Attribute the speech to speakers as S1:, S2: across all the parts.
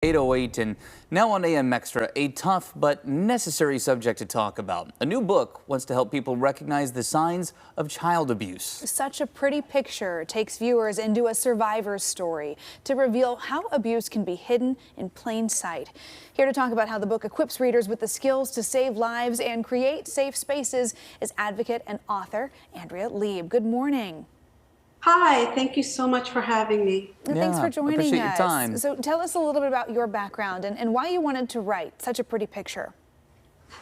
S1: 808 and now on AM Extra, a tough but necessary subject to talk about. A new book wants to help people recognize the signs of child abuse.
S2: Such a Pretty Picture takes viewers into a survivor's story to reveal how abuse can be hidden in plain sight. Here to talk about how the book equips readers with the skills to save lives and create safe spaces is advocate and author Andrea Lieb. Good morning.
S3: Hi, thank you so much for having me.
S2: Thanks for joining
S1: appreciate
S2: us.
S1: your time.
S2: So tell us a little bit about your background and why you wanted to write Such a Pretty Picture.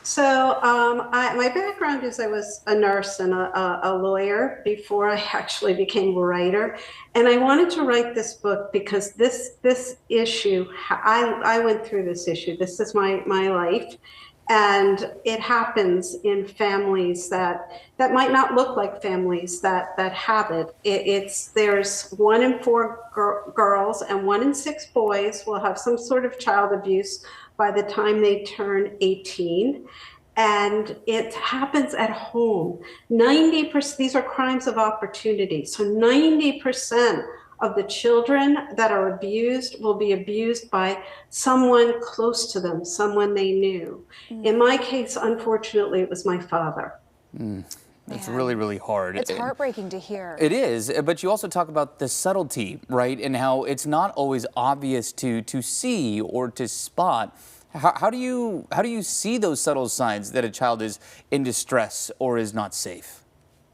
S3: So my background is I was a nurse and a lawyer before I actually became a writer. And I wanted to write this book because this issue, I went through this issue. This is my life. And it happens in families that might not look like families that have it. There's 1 in 4 girls and 1 in 6 boys will have some sort of child abuse by the time they turn 18. And it happens at home. 90%, these are crimes of opportunity. So 90% of the children that are abused will be abused by someone close to them, someone they knew. In my case, unfortunately, it was my father.
S1: It's really, really hard.
S2: It's heartbreaking to hear.
S1: It is, but you also talk about the subtlety, right? And how it's not always obvious to see or to spot. How do you see those subtle signs that a child is in distress or is not safe?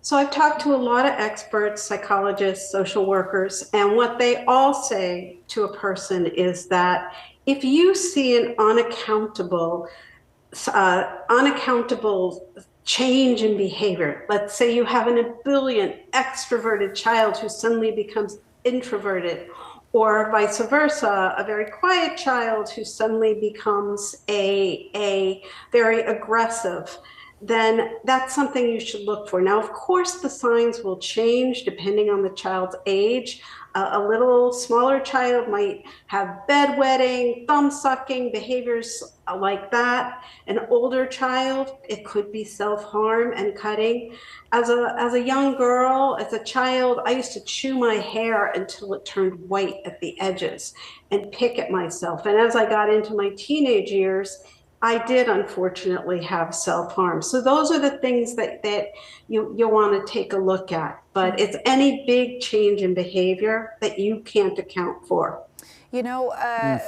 S3: So I've talked to a lot of experts, psychologists, social workers, and what they all say to a person is that if you see an unaccountable change in behavior, let's say you have an ebullient, extroverted child who suddenly becomes introverted, or vice versa, a very quiet child who suddenly becomes a very aggressive, then that's something you should look for. Now, of course, the signs will change depending on the child's age. A little smaller child might have bedwetting, thumb sucking, behaviors like that. An older child, it could be self-harm and cutting. As a young girl, as a child, I used to chew my hair until it turned white at the edges and pick at myself. And as I got into my teenage years, I did unfortunately have self-harm. So those are the things that you want to take a look at. But it's any big change in behavior that you can't account for.
S2: You know,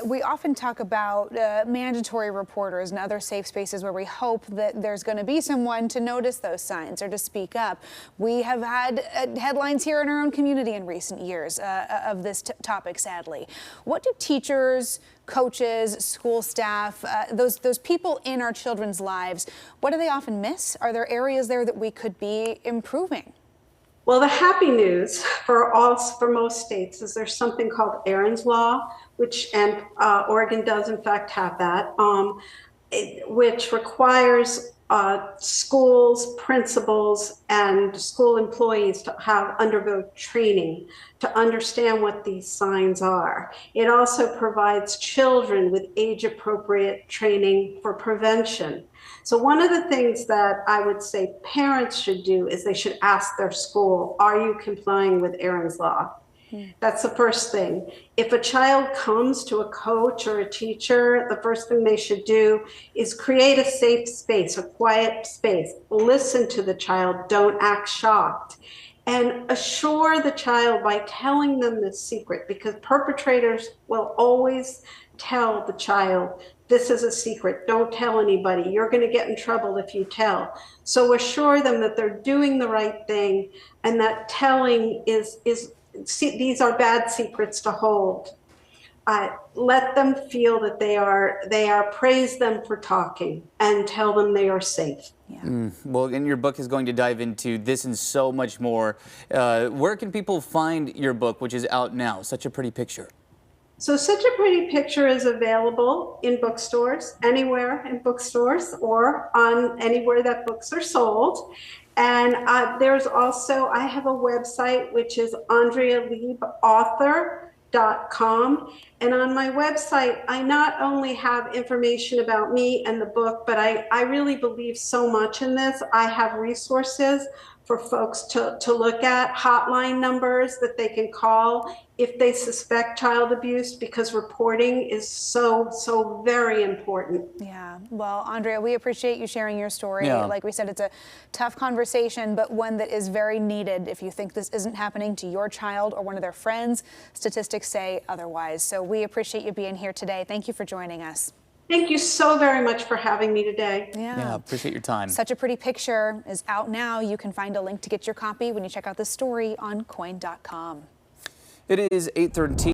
S2: we often talk about mandatory reporters and other safe spaces where we hope that there's going to be someone to notice those signs or to speak up. We have had headlines here in our own community in recent years of this topic, sadly. What do teachers, coaches, school staff, those people in our children's lives, what do they often miss? Are there areas there that we could be improving?
S3: Well, the happy news for most states is there's something called Aaron's Law, and Oregon does in fact have that, which requires schools, principals, and school employees to undergo training to understand what these signs are. It also provides children with age-appropriate training for prevention. So one of the things that I would say parents should do is they should ask their school, are you complying with Aaron's Law? That's the first thing. If a child comes to a coach or a teacher, the first thing they should do is create a safe space, a quiet space. Listen to the child, don't act shocked. And assure the child by telling them the secret, because perpetrators will always tell the child, this is a secret, don't tell anybody, you're going to get in trouble if you tell. So assure them that they're doing the right thing and that telling these are bad secrets to hold. Let them feel that they are, praise them for talking and tell them they are safe.
S2: Yeah.
S1: Well, and your book is going to dive into this and so much more. Where can people find your book, which is out now, Such a Pretty Picture?
S3: So Such a Pretty Picture is available in bookstores, anywhere in bookstores or on anywhere that books are sold. And there's also, I have a website, which is AndreaLiebAuthor.com. And on my website, I not only have information about me and the book, but I really believe so much in this. I have resources for folks to look at, hotline numbers that they can call if they suspect child abuse, because reporting is so very important.
S2: Yeah, well, Andrea, we appreciate you sharing your story.
S1: Yeah.
S2: Like we said, it's a tough conversation, but one that is very needed. If you think this isn't happening to your child or one of their friends, statistics say otherwise. So we appreciate you being here today. Thank you for joining us.
S3: Thank you so very much for having me today.
S1: Yeah, appreciate your time.
S2: Such a Pretty Picture is out now. You can find a link to get your copy when you check out this story on KOIN.com.
S1: It is 8:13.